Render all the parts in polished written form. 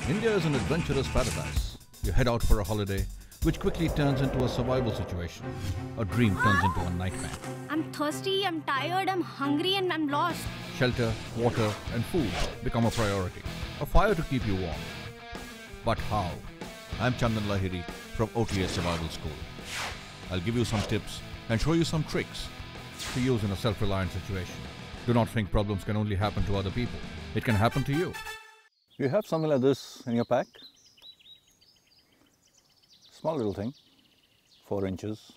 India is an adventurous paradise. You head out for a holiday, which quickly turns into a survival situation. A dream turns into a nightmare. I'm thirsty, I'm tired, I'm hungry, and I'm lost. Shelter, water, and food become a priority. A fire to keep you warm. But how? I'm Chandan Lahiri from OTA Survival School. I'll give you some tips and show you some tricks to use in a self-reliant situation. Do not think problems can only happen to other people. It can happen to you. You have something like this in your pack? Small little thing, 4 inches,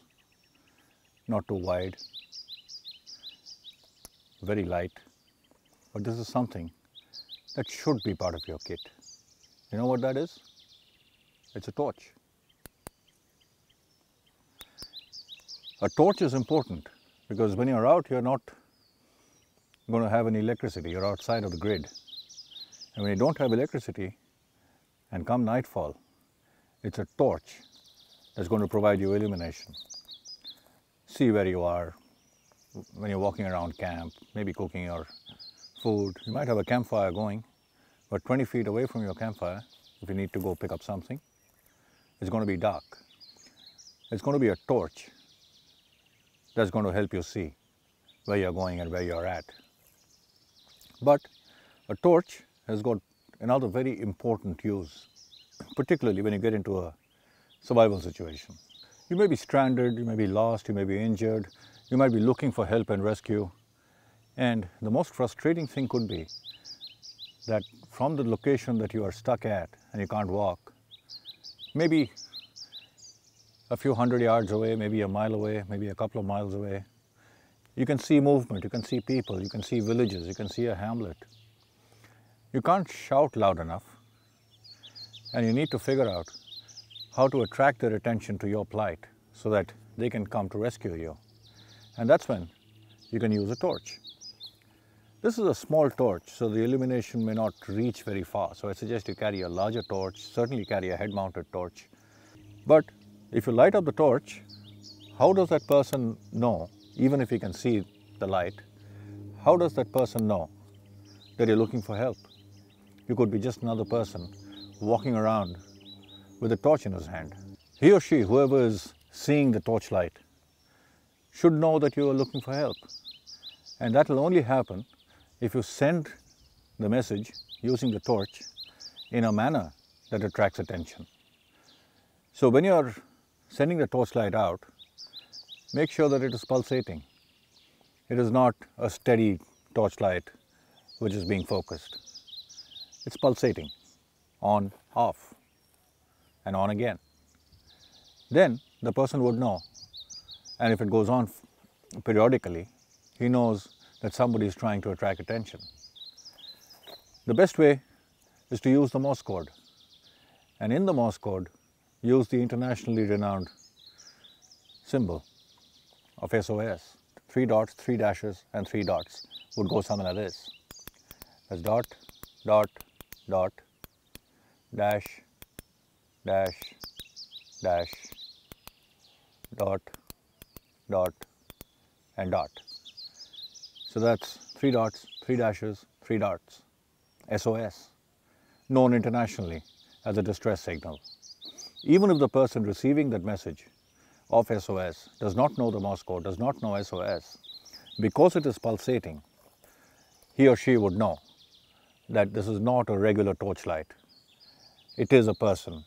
not too wide, very light. But this is something that should be part of your kit. You know what that is? It's a torch. A torch is important because when you're out, you're not going to have any electricity. You're outside of the grid. And when you don't have electricity, and come nightfall, it's a torch that's going to provide you illumination. See where you are when you're walking around camp, maybe cooking your food. You might have a campfire going, but 20 feet away from your campfire, if you need to go pick up something, it's going to be dark. It's going to be a torch that's going to help you see where you're going and where you're at. But a torch has got another very important use, particularly when you get into a survival situation. You may be stranded, you may be lost, you may be injured, you might be looking for help and rescue. And the most frustrating thing could be that from the location that you are stuck at and you can't walk, maybe a few hundred yards away, maybe a mile away, maybe a couple of miles away, you can see movement, you can see people, you can see villages, you can see a hamlet. You can't shout loud enough, and you need to figure out how to attract their attention to your plight so that they can come to rescue you. And that's when you can use a torch. This is a small torch, so the illumination may not reach very far. So I suggest you carry a larger torch, certainly carry a head-mounted torch. But if you light up the torch, how does that person know, even if he can see the light, how does that person know that you're looking for help? You could be just another person walking around with a torch in his hand. He or she, whoever is seeing the torchlight, should know that you are looking for help. And that will only happen if you send the message using the torch in a manner that attracts attention. So when you are sending the torchlight out, make sure that it is pulsating. It is not a steady torchlight which is being focused. It's pulsating, on, off, and on again. Then the person would know, and if it goes on periodically, he knows that somebody is trying to attract attention. The best way is to use the Morse code. And in the Morse code, use the internationally renowned symbol of SOS. 3 dots, 3 dashes, and 3 dots would go something like this. That's dot, dot, dot, dash, dash, dash, dot, dot, and dot. So that's 3 dots, 3 dashes, 3 dots. SOS, known internationally as a distress signal. Even if the person receiving that message of SOS does not know the Morse code, does not know SOS, because it is pulsating, he or she would know that this is not a regular torchlight. It is a person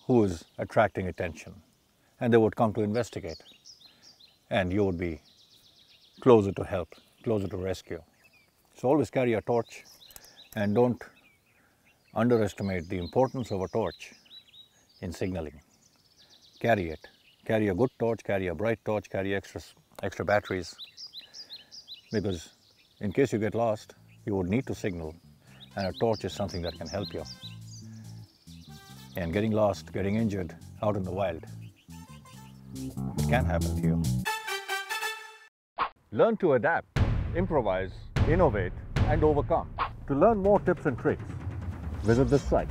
who is attracting attention, and they would come to investigate, and you would be closer to help, closer to rescue. So always carry a torch, and don't underestimate the importance of a torch in signaling. Carry it. Carry a good torch, carry a bright torch, carry extra batteries, because in case you get lost, you would need to signal, and a torch is something that can help you. And getting lost, getting injured out in the wild, it can happen to you. Learn to adapt, improvise, innovate, and overcome. To learn more tips and tricks, visit this site.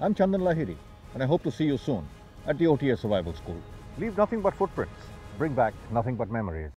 I'm Chandan Lahiri, and I hope to see you soon at the OTA Survival School. Leave nothing but footprints. Bring back nothing but memories.